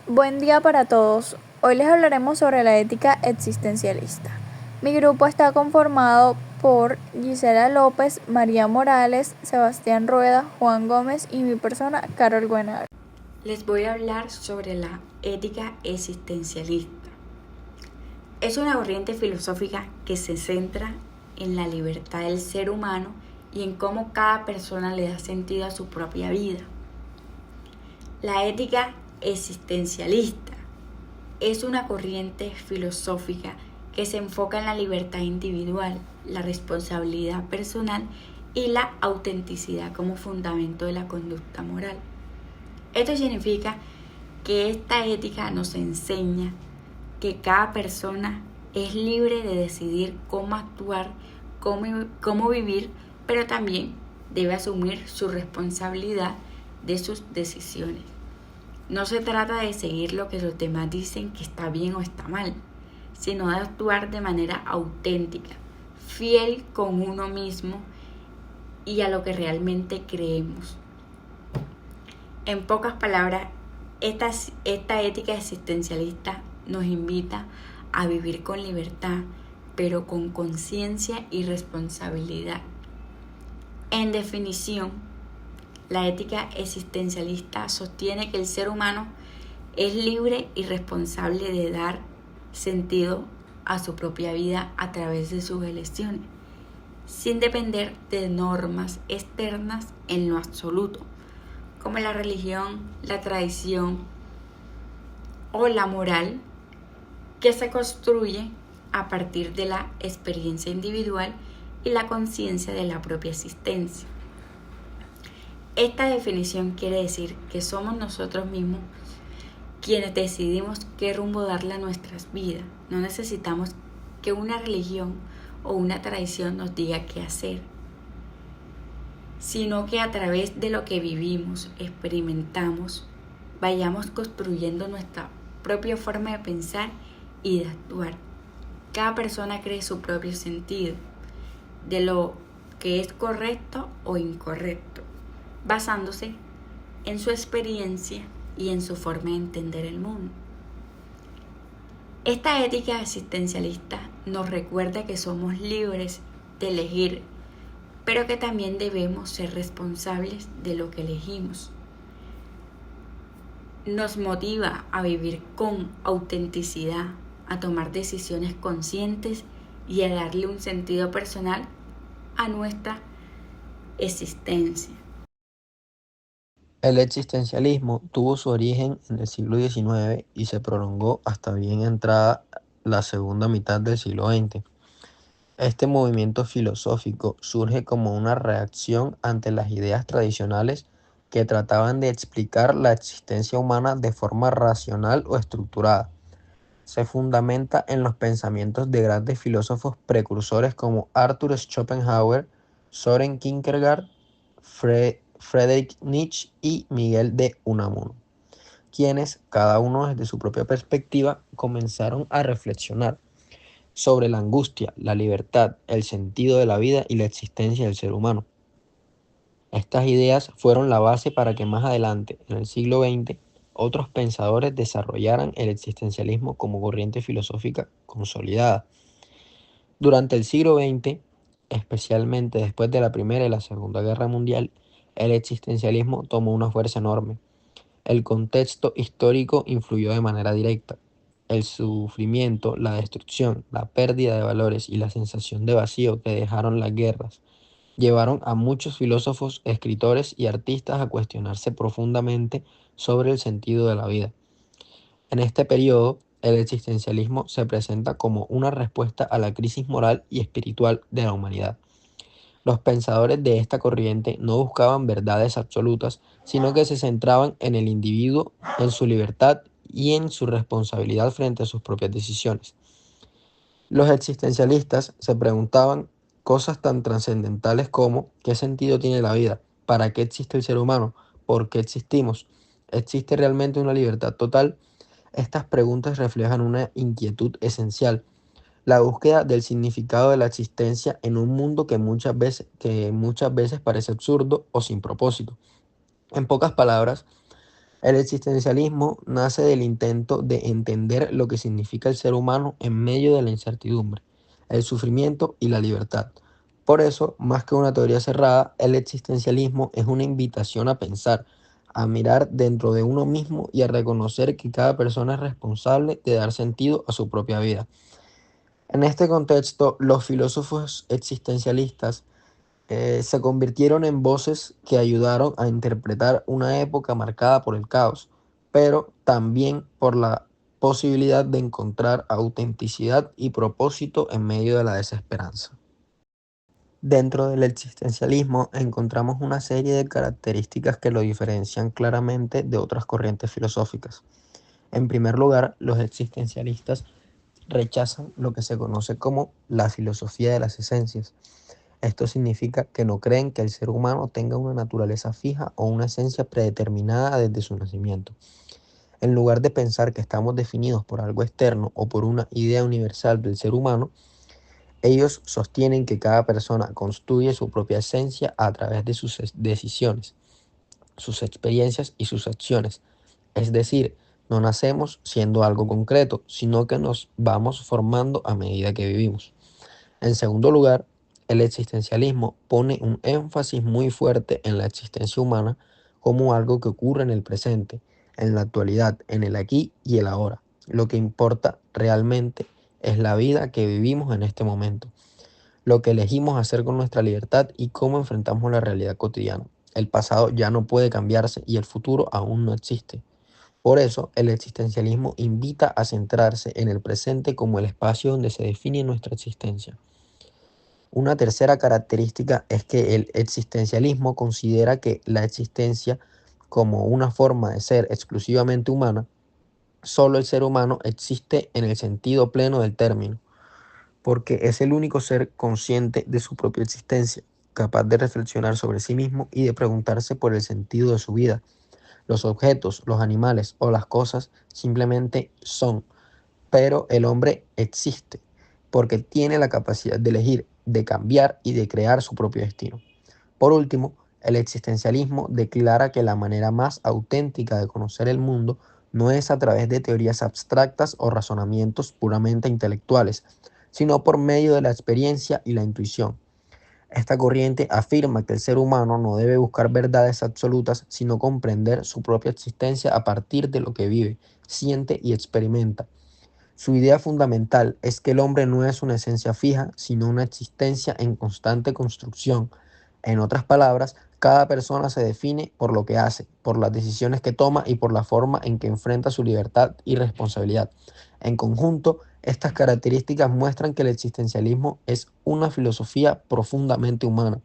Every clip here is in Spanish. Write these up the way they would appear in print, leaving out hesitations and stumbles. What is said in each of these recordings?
Buen día para todos. Hoy les hablaremos sobre la ética existencialista. Mi grupo está conformado por Gisela López, María Morales, Sebastián Rueda, Juan Gómez y mi persona, Carol Guenaro. Les voy a hablar sobre la ética existencialista. Es una corriente filosófica que se centra en la libertad del ser humano y en cómo cada persona le da sentido a su propia vida. La ética existencialista es una corriente filosófica que se enfoca en la libertad individual, la responsabilidad personal y la autenticidad como fundamento de la conducta moral. Esto significa que esta ética nos enseña que cada persona es libre de decidir cómo actuar, cómo vivir, pero también debe asumir su responsabilidad de sus decisiones. No se trata de seguir lo que los demás dicen que está bien o está mal, sino de actuar de manera auténtica, fiel con uno mismo y a lo que realmente creemos. En pocas palabras, esta ética existencialista nos invita a vivir con libertad, pero con conciencia y responsabilidad. En definición, la ética existencialista sostiene que el ser humano es libre y responsable de dar sentido a su propia vida a través de sus elecciones, sin depender de normas externas en lo absoluto, como la religión, la tradición o la moral, que se construye a partir de la experiencia individual y la conciencia de la propia existencia. Esta definición quiere decir que somos nosotros mismos quienes decidimos qué rumbo darle a nuestras vidas. No necesitamos que una religión o una tradición nos diga qué hacer, sino que a través de lo que vivimos, experimentamos, vayamos construyendo nuestra propia forma de pensar y de actuar. Cada persona cree su propio sentido de lo que es correcto o incorrecto, basándose en su experiencia y en su forma de entender el mundo. Esta ética existencialista nos recuerda que somos libres de elegir, pero que también debemos ser responsables de lo que elegimos. Nos motiva a vivir con autenticidad, a tomar decisiones conscientes y a darle un sentido personal a nuestra existencia. El existencialismo tuvo su origen en el siglo XIX y se prolongó hasta bien entrada la segunda mitad del siglo XX. Este movimiento filosófico surge como una reacción ante las ideas tradicionales que trataban de explicar la existencia humana de forma racional o estructurada. Se fundamenta en los pensamientos de grandes filósofos precursores como Arthur Schopenhauer, Soren Kierkegaard, Friedrich Nietzsche y Miguel de Unamuno, quienes, cada uno desde su propia perspectiva, comenzaron a reflexionar sobre la angustia, la libertad, el sentido de la vida y la existencia del ser humano. Estas ideas fueron la base para que más adelante, en el siglo XX, otros pensadores desarrollaran el existencialismo como corriente filosófica consolidada. Durante el siglo XX, especialmente después de la Primera y la Segunda Guerra Mundial, el existencialismo tomó una fuerza enorme. El contexto histórico influyó de manera directa. El sufrimiento, la destrucción, la pérdida de valores y la sensación de vacío que dejaron las guerras llevaron a muchos filósofos, escritores y artistas a cuestionarse profundamente sobre el sentido de la vida. En este periodo, el existencialismo se presenta como una respuesta a la crisis moral y espiritual de la humanidad. Los pensadores de esta corriente no buscaban verdades absolutas, sino que se centraban en el individuo, en su libertad y en su responsabilidad frente a sus propias decisiones. Los existencialistas se preguntaban cosas tan trascendentales como ¿qué sentido tiene la vida? ¿Para qué existe el ser humano? ¿Por qué existimos? ¿Existe realmente una libertad total? Estas preguntas reflejan una inquietud esencial, la búsqueda del significado de la existencia en un mundo que muchas veces parece absurdo o sin propósito. En pocas palabras, El existencialismo nace del intento de entender lo que significa el ser humano en medio de la incertidumbre, el sufrimiento y la libertad. Por eso, más que una teoría cerrada, el existencialismo es una invitación a pensar, a mirar dentro de uno mismo y a reconocer que cada persona es responsable de dar sentido a su propia vida. En este contexto, los filósofos existencialistas se convirtieron en voces que ayudaron a interpretar una época marcada por el caos, pero también por la posibilidad de encontrar autenticidad y propósito en medio de la desesperanza. Dentro del existencialismo encontramos una serie de características que lo diferencian claramente de otras corrientes filosóficas. En primer lugar, los existencialistas rechazan lo que se conoce como la filosofía de las esencias. Esto significa que no creen que el ser humano tenga una naturaleza fija o una esencia predeterminada desde su nacimiento. En lugar de pensar que estamos definidos por algo externo o por una idea universal del ser humano, ellos sostienen que cada persona construye su propia esencia a través de sus decisiones, sus experiencias y sus acciones. Es decir, no nacemos siendo algo concreto, sino que nos vamos formando a medida que vivimos. En segundo lugar, el existencialismo pone un énfasis muy fuerte en la existencia humana como algo que ocurre en el presente, en la actualidad, en el aquí y el ahora. Lo que importa realmente es la vida que vivimos en este momento, lo que elegimos hacer con nuestra libertad y cómo enfrentamos la realidad cotidiana. El pasado ya no puede cambiarse y el futuro aún no existe. Por eso, el existencialismo invita a centrarse en el presente como el espacio donde se define nuestra existencia. Una tercera característica es que el existencialismo considera que la existencia como una forma de ser exclusivamente humana, solo el ser humano existe en el sentido pleno del término, porque es el único ser consciente de su propia existencia, capaz de reflexionar sobre sí mismo y de preguntarse por el sentido de su vida. Los objetos, los animales o las cosas simplemente son, pero el hombre existe porque tiene la capacidad de elegir, de cambiar y de crear su propio destino. Por último, el existencialismo declara que la manera más auténtica de conocer el mundo no es a través de teorías abstractas o razonamientos puramente intelectuales, sino por medio de la experiencia y la intuición. Esta corriente afirma que el ser humano no debe buscar verdades absolutas, sino comprender su propia existencia a partir de lo que vive, siente y experimenta. Su idea fundamental es que el hombre no es una esencia fija, sino una existencia en constante construcción. En otras palabras, cada persona se define por lo que hace, por las decisiones que toma y por la forma en que enfrenta su libertad y responsabilidad. En conjunto, estas características muestran que el existencialismo es una filosofía profundamente humana,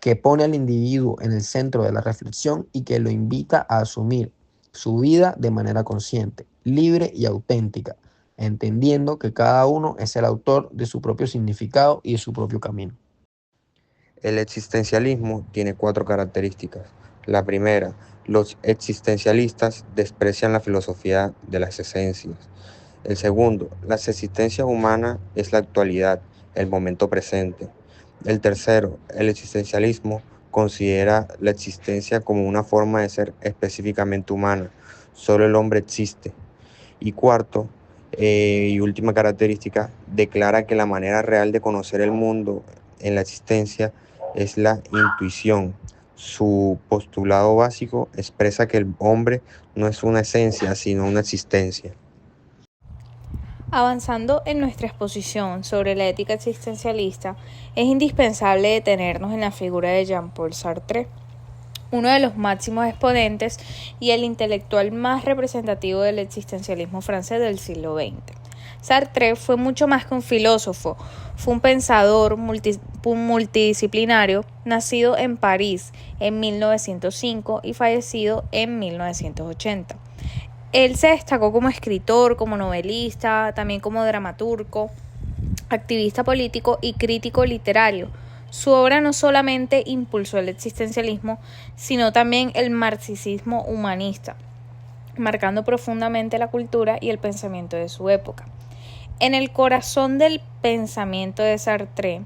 que pone al individuo en el centro de la reflexión y que lo invita a asumir su vida de manera consciente, libre y auténtica, entendiendo que cada uno es el autor de su propio significado y de su propio camino. El existencialismo tiene cuatro características. La primera, los existencialistas desprecian la filosofía de las esencias. El segundo, la existencia humana es la actualidad, el momento presente. El tercero, el existencialismo considera la existencia como una forma de ser específicamente humana. Solo el hombre existe. Y cuarto, y última característica, declara que la manera real de conocer el mundo en la existencia es la intuición. Su postulado básico expresa que el hombre no es una esencia, sino una existencia. Avanzando en nuestra exposición sobre la ética existencialista, es indispensable detenernos en la figura de Jean-Paul Sartre, uno de los máximos exponentes y el intelectual más representativo del existencialismo francés del siglo XX. Sartre fue mucho más que un filósofo, fue un pensador multidisciplinario, nacido en París en 1905 y fallecido en 1980. Él se destacó como escritor, como novelista, también como dramaturgo, activista político y crítico literario. Su obra no solamente impulsó el existencialismo, sino también el marxismo humanista, marcando profundamente la cultura y el pensamiento de su época. En el corazón del pensamiento de Sartre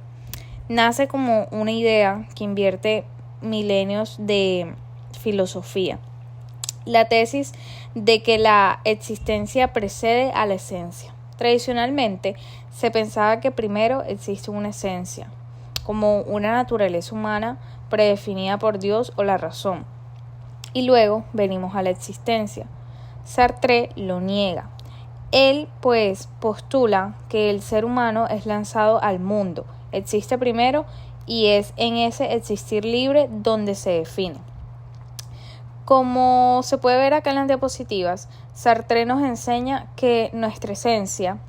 nace como una idea que invierte milenios de filosofía. la tesis de que la existencia precede a la esencia. Tradicionalmente se pensaba que primero existe una esencia, como una naturaleza humana predefinida por Dios o la razón, y luego venimos a la existencia. Sartre lo niega. Él, pues, postula que el ser humano es lanzado al mundo, existe primero y es en ese existir libre donde se define. Como se puede ver acá en las diapositivas, Sartre nos enseña que nuestra esencia,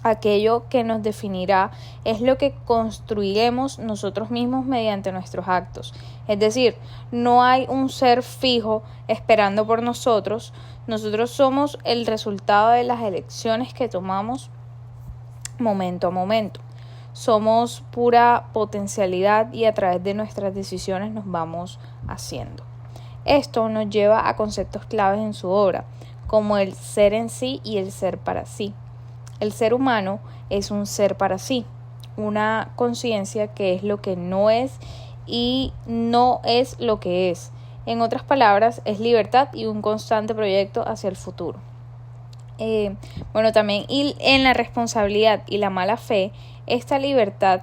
aquello que nos definirá, es lo que construiremos nosotros mismos mediante nuestros actos. Es decir, no hay un ser fijo esperando por nosotros. Nosotros somos el resultado de las elecciones que tomamos momento a momento. Somos pura potencialidad y a través de nuestras decisiones nos vamos haciendo. Esto nos lleva a conceptos claves en su obra, como el ser en sí y el ser para sí. El ser humano es un ser para sí, una conciencia que es lo que no es y no es lo que es. En otras palabras, es libertad y un constante proyecto hacia el futuro. También y en la responsabilidad y la mala fe, esta libertad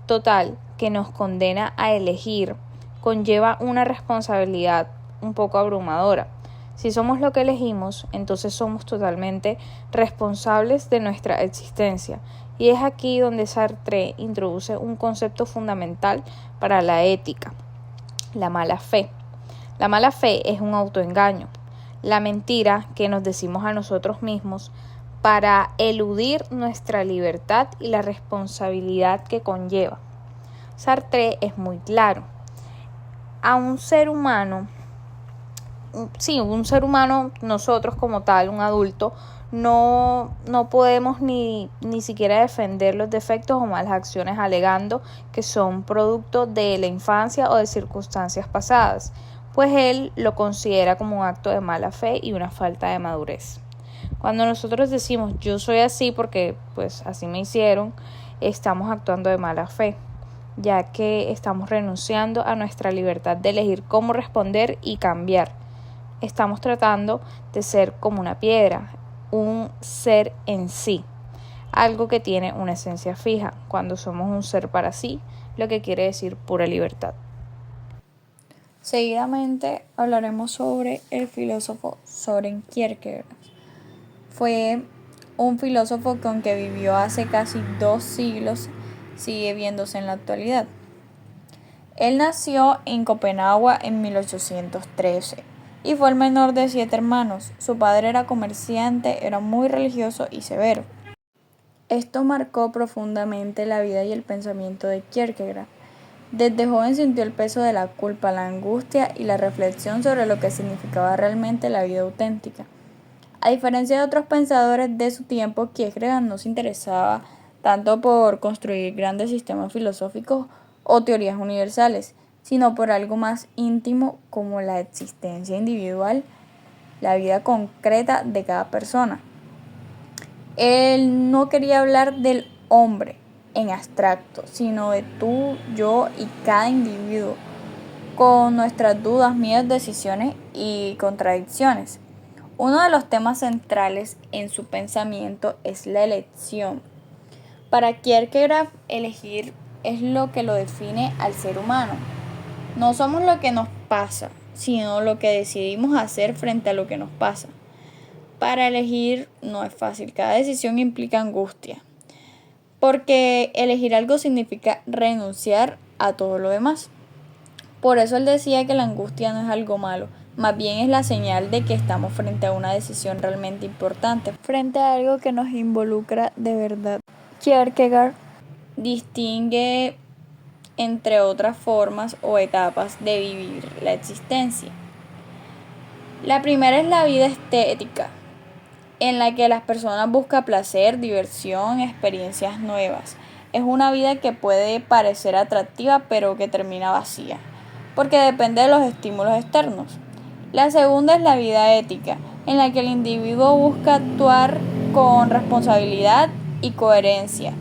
total que nos condena a elegir conlleva una responsabilidad un poco abrumadora. Si somos lo que elegimos, entonces somos totalmente responsables de nuestra existencia. Y es aquí donde Sartre introduce un concepto fundamental para la ética: la mala fe. La mala fe es un autoengaño, la mentira que nos decimos a nosotros mismos para eludir nuestra libertad y la responsabilidad que conlleva. Sartre es muy claro. A un ser humano, nosotros como tal, un adulto, no podemos ni siquiera defender los defectos o malas acciones alegando que son producto de la infancia o de circunstancias pasadas, pues él lo considera como un acto de mala fe y una falta de madurez. Cuando nosotros decimos yo soy así porque pues así me hicieron, estamos actuando de mala fe, ya que estamos renunciando a nuestra libertad de elegir cómo responder y cambiar. Estamos tratando de ser como una piedra, un ser en sí, algo que tiene una esencia fija, cuando somos un ser para sí, lo que quiere decir pura libertad. Seguidamente hablaremos sobre el filósofo Søren Kierkegaard. Fue un filósofo que, aunque vivió hace casi 2 siglos, sigue viéndose en la actualidad. Él nació en Copenhague en 1813 y fue el menor de 7 hermanos. Su padre era comerciante, era muy religioso y severo. Esto marcó profundamente la vida y el pensamiento de Kierkegaard. Desde joven sintió el peso de la culpa, la angustia y la reflexión sobre lo que significaba realmente la vida auténtica. A diferencia de otros pensadores de su tiempo, Kierkegaard no se interesaba tanto por construir grandes sistemas filosóficos o teorías universales, sino por algo más íntimo como la existencia individual, la vida concreta de cada persona. Él no quería hablar del hombre en abstracto, sino de tú, yo y cada individuo, con nuestras dudas, miedos, decisiones y contradicciones. Uno de los temas centrales en su pensamiento es la elección. Para Kierkegaard, elegir es lo que lo define al ser humano. No somos lo que nos pasa, sino lo que decidimos hacer frente a lo que nos pasa. Para elegir no es fácil, cada decisión implica angustia, porque elegir algo significa renunciar a todo lo demás. Por eso él decía que la angustia no es algo malo, más bien es la señal de que estamos frente a una decisión realmente importante, frente a algo que nos involucra de verdad. Kierkegaard distingue entre otras formas o etapas de vivir la existencia. La primera es la vida estética, en la que las personas buscan placer, diversión, experiencias nuevas. Es una vida que puede parecer atractiva, pero que termina vacía, porque depende de los estímulos externos. La segunda es la vida ética, en la que el individuo busca actuar con responsabilidad y coherencia,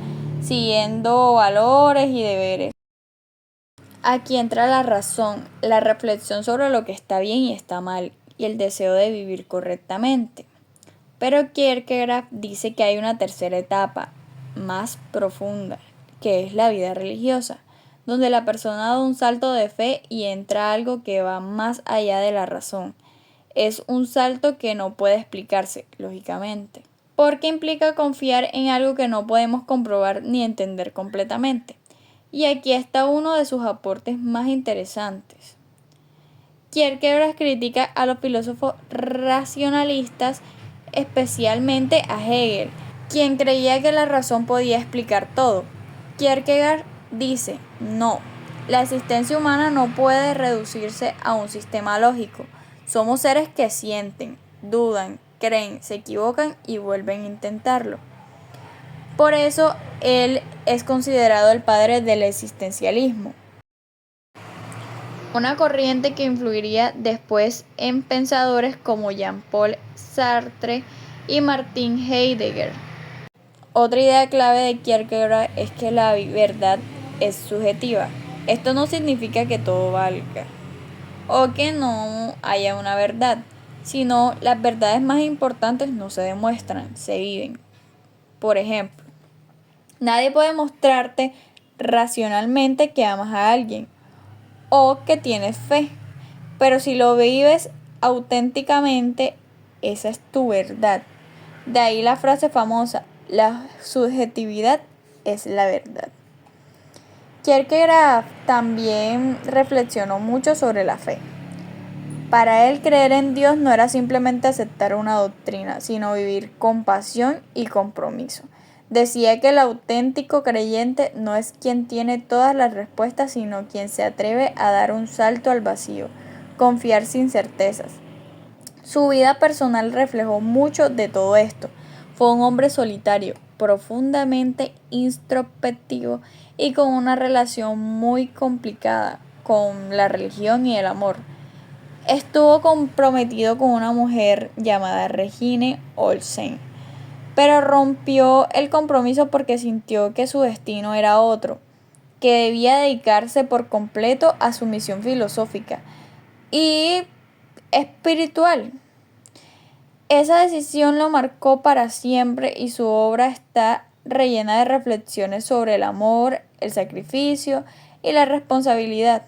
siguiendo valores y deberes. Aquí entra la razón, la reflexión sobre lo que está bien y está mal, y el deseo de vivir correctamente. Pero Kierkegaard dice que hay una tercera etapa, más profunda, que es la vida religiosa, donde la persona da un salto de fe y entra a algo que va más allá de la razón. Es un salto que no puede explicarse, lógicamente, porque implica confiar en algo que no podemos comprobar ni entender completamente. Y aquí está uno de sus aportes más interesantes. Kierkegaard critica a los filósofos racionalistas, especialmente a Hegel, quien creía que la razón podía explicar todo. Kierkegaard dice, no, la existencia humana no puede reducirse a un sistema lógico. Somos seres que sienten, dudan, creen, se equivocan y vuelven a intentarlo. Por eso, él es considerado el padre del existencialismo, una corriente que influiría después en pensadores como Jean-Paul Sartre y Martin Heidegger. Otra idea clave de Kierkegaard es que la verdad es subjetiva. Esto no significa que todo valga o que no haya una verdad, sino las verdades más importantes no se demuestran, se viven. Por ejemplo, nadie puede mostrarte racionalmente que amas a alguien o que tienes fe, pero si lo vives auténticamente, esa es tu verdad. De ahí la frase famosa, la subjetividad es la verdad. Kierkegaard también reflexionó mucho sobre la fe. Para él, creer en Dios no era simplemente aceptar una doctrina, sino vivir con pasión y compromiso. Decía que el auténtico creyente no es quien tiene todas las respuestas, sino quien se atreve a dar un salto al vacío, confiar sin certezas. Su vida personal reflejó mucho de todo esto. Fue un hombre solitario, profundamente introspectivo y con una relación muy complicada con la religión y el amor. Estuvo comprometido con una mujer llamada Regine Olsen, pero rompió el compromiso porque sintió que su destino era otro, que debía dedicarse por completo a su misión filosófica y espiritual. Esa decisión lo marcó para siempre y su obra está rellena de reflexiones sobre el amor, el sacrificio y la responsabilidad.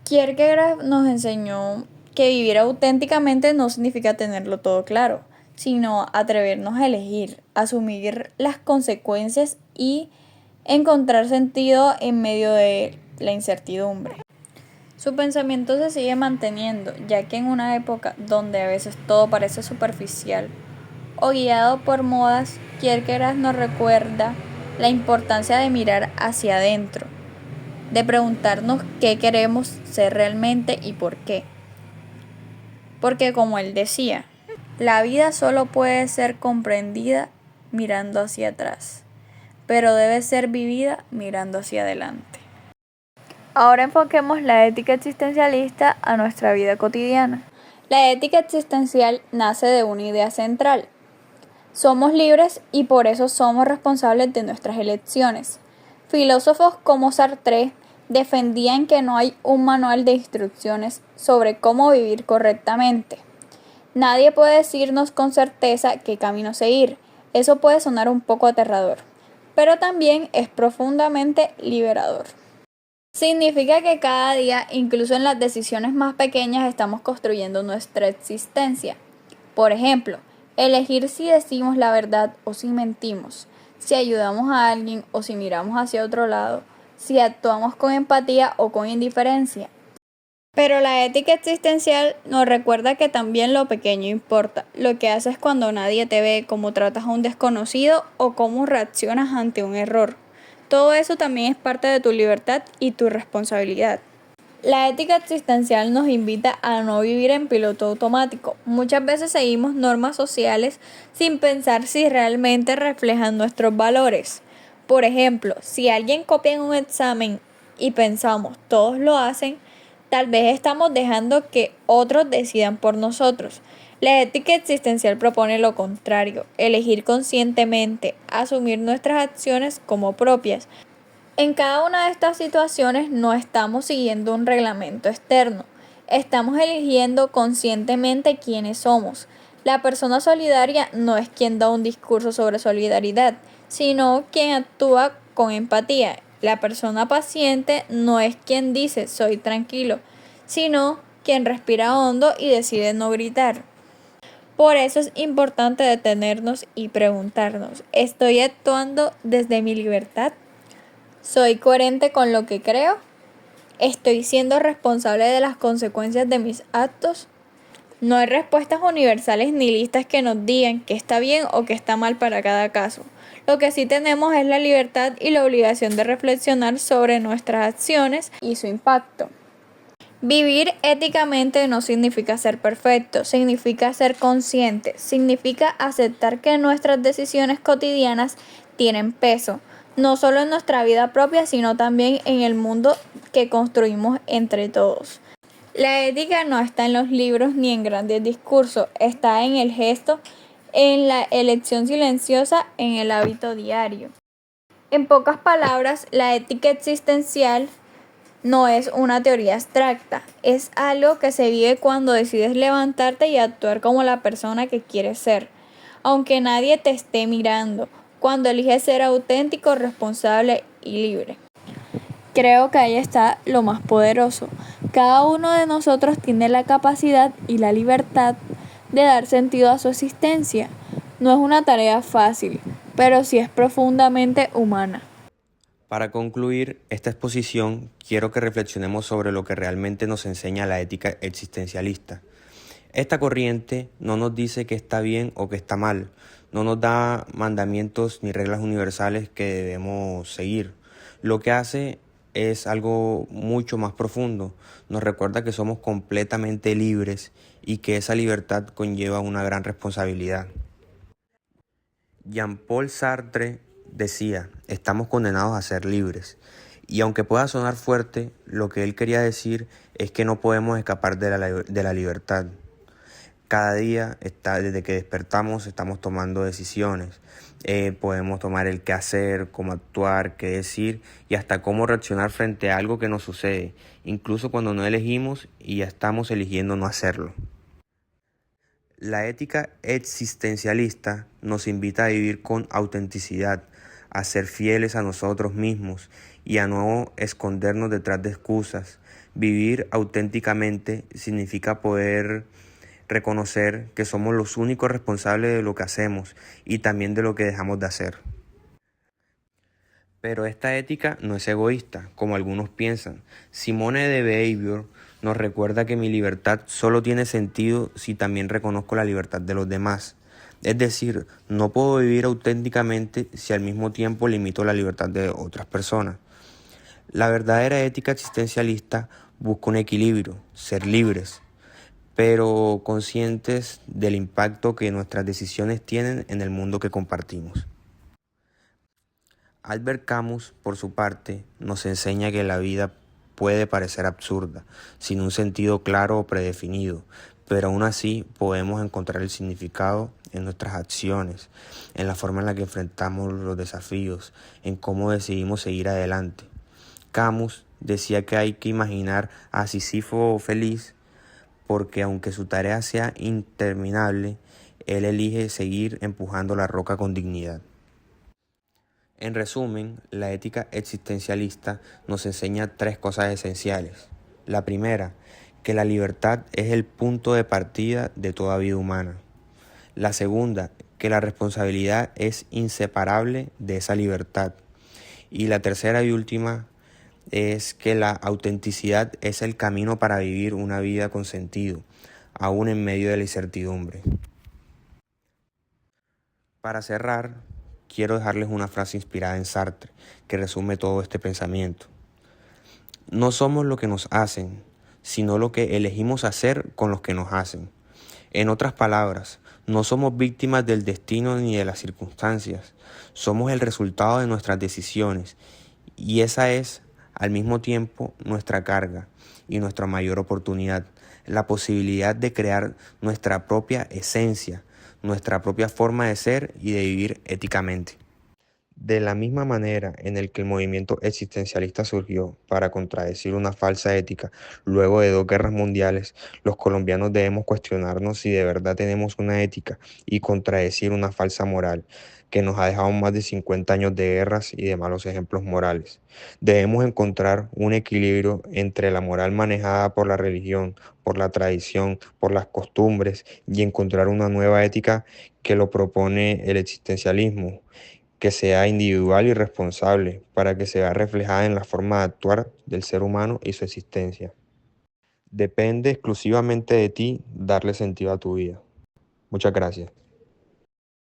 Kierkegaard nos enseñó que vivir auténticamente no significa tenerlo todo claro, sino atrevernos a elegir, asumir las consecuencias y encontrar sentido en medio de la incertidumbre. Su pensamiento se sigue manteniendo, ya que en una época donde a veces todo parece superficial o guiado por modas, Kierkegaard nos recuerda la importancia de mirar hacia adentro, de preguntarnos qué queremos ser realmente y por qué. Porque como él decía, la vida solo puede ser comprendida mirando hacia atrás, pero debe ser vivida mirando hacia adelante. Ahora enfoquemos la ética existencialista a nuestra vida cotidiana. La ética existencial nace de una idea central. Somos libres y por eso somos responsables de nuestras elecciones. Filósofos como Sartre defendían que no hay un manual de instrucciones sobre cómo vivir correctamente. Nadie puede decirnos con certeza qué camino seguir. Eso puede sonar un poco aterrador, pero también es profundamente liberador. Significa que cada día, incluso en las decisiones más pequeñas, estamos construyendo nuestra existencia. Por ejemplo, elegir si decimos la verdad o si mentimos, si ayudamos a alguien o si miramos hacia otro lado, si actuamos con empatía o con indiferencia. Pero la ética existencial nos recuerda que también lo pequeño importa. Lo que haces cuando nadie te ve, cómo tratas a un desconocido o cómo reaccionas ante un error. Todo eso también es parte de tu libertad y tu responsabilidad. La ética existencial nos invita a no vivir en piloto automático. Muchas veces seguimos normas sociales sin pensar si realmente reflejan nuestros valores. Por ejemplo, si alguien copia en un examen y pensamos todos lo hacen, tal vez estamos dejando que otros decidan por nosotros. La ética existencial propone lo contrario, elegir conscientemente, asumir nuestras acciones como propias. En cada una de estas situaciones no estamos siguiendo un reglamento externo, Estamos eligiendo conscientemente quiénes somos. La persona solidaria no es quien da un discurso sobre solidaridad, sino quien actúa con empatía. La persona paciente no es quien dice soy tranquilo, sino quien respira hondo y decide no gritar. Por eso es importante detenernos y preguntarnos, ¿estoy actuando desde mi libertad? ¿Soy coherente con lo que creo? ¿Estoy siendo responsable de las consecuencias de mis actos? No hay respuestas universales ni listas que nos digan qué está bien o qué está mal para cada caso. Lo que sí tenemos es la libertad y la obligación de reflexionar sobre nuestras acciones y su impacto. Vivir éticamente no significa ser perfecto, significa ser consciente, significa aceptar que nuestras decisiones cotidianas tienen peso, no solo en nuestra vida propia, sino también en el mundo que construimos entre todos. La ética no está en los libros ni en grandes discursos, está en el gesto, en la elección silenciosa, en el hábito diario. En pocas palabras, la ética existencial no es una teoría abstracta, es algo que se vive cuando decides levantarte y actuar como la persona que quieres ser, aunque nadie te esté mirando, cuando eliges ser auténtico, responsable y libre. Creo que ahí está lo más poderoso. Cada uno de nosotros tiene la capacidad y la libertad de dar sentido a su existencia. No es una tarea fácil, pero sí es profundamente humana. Para concluir esta exposición, quiero que reflexionemos sobre lo que realmente nos enseña la ética existencialista. Esta corriente no nos dice que está bien o que está mal, no nos da mandamientos ni reglas universales que debemos seguir. Lo que hace es algo mucho más profundo. Nos recuerda que somos completamente libres y que esa libertad conlleva una gran responsabilidad. Jean-Paul Sartre decía, estamos condenados a ser libres. Y aunque pueda sonar fuerte, lo que él quería decir es que no podemos escapar de la libertad. Cada día, desde que despertamos, estamos tomando decisiones. Podemos tomar el qué hacer, cómo actuar, qué decir y hasta cómo reaccionar frente a algo que nos sucede, incluso cuando no elegimos y ya estamos eligiendo no hacerlo. La ética existencialista nos invita a vivir con autenticidad, a ser fieles a nosotros mismos y a no escondernos detrás de excusas. Vivir auténticamente significa poder reconocer que somos los únicos responsables de lo que hacemos y también de lo que dejamos de hacer. Pero esta ética no es egoísta, como algunos piensan. Simone de Beauvoir nos recuerda que mi libertad solo tiene sentido si también reconozco la libertad de los demás. Es decir, no puedo vivir auténticamente si al mismo tiempo limito la libertad de otras personas. La verdadera ética existencialista busca un equilibrio, ser libres, pero conscientes del impacto que nuestras decisiones tienen en el mundo que compartimos. Albert Camus, por su parte, nos enseña que la vida puede parecer absurda, sin un sentido claro o predefinido, pero aún así podemos encontrar el significado en nuestras acciones, en la forma en la que enfrentamos los desafíos, en cómo decidimos seguir adelante. Camus decía que hay que imaginar a Sísifo feliz, porque aunque su tarea sea interminable, él elige seguir empujando la roca con dignidad. En resumen, la ética existencialista nos enseña 3 cosas esenciales. La primera, que la libertad es el punto de partida de toda vida humana. La segunda, que la responsabilidad es inseparable de esa libertad. Y la tercera y última es que la autenticidad es el camino para vivir una vida con sentido, aún en medio de la incertidumbre. Para cerrar, quiero dejarles una frase inspirada en Sartre, que resume todo este pensamiento. No somos lo que nos hacen, sino lo que elegimos hacer con los que nos hacen. En otras palabras, no somos víctimas del destino ni de las circunstancias, somos el resultado de nuestras decisiones, y esa es, al mismo tiempo, nuestra carga y nuestra mayor oportunidad, la posibilidad de crear nuestra propia esencia, nuestra propia forma de ser y de vivir éticamente. De la misma manera en el que el movimiento existencialista surgió para contradecir una falsa ética luego de 2 guerras mundiales, los colombianos debemos cuestionarnos si de verdad tenemos una ética y contradecir una falsa moral que nos ha dejado más de 50 años de guerras y de malos ejemplos morales. Debemos encontrar un equilibrio entre la moral manejada por la religión, por la tradición, por las costumbres y encontrar una nueva ética que lo propone el existencialismo, que sea individual y responsable, para que se vea reflejada en la forma de actuar del ser humano y su existencia. Depende exclusivamente de ti darle sentido a tu vida. Muchas gracias.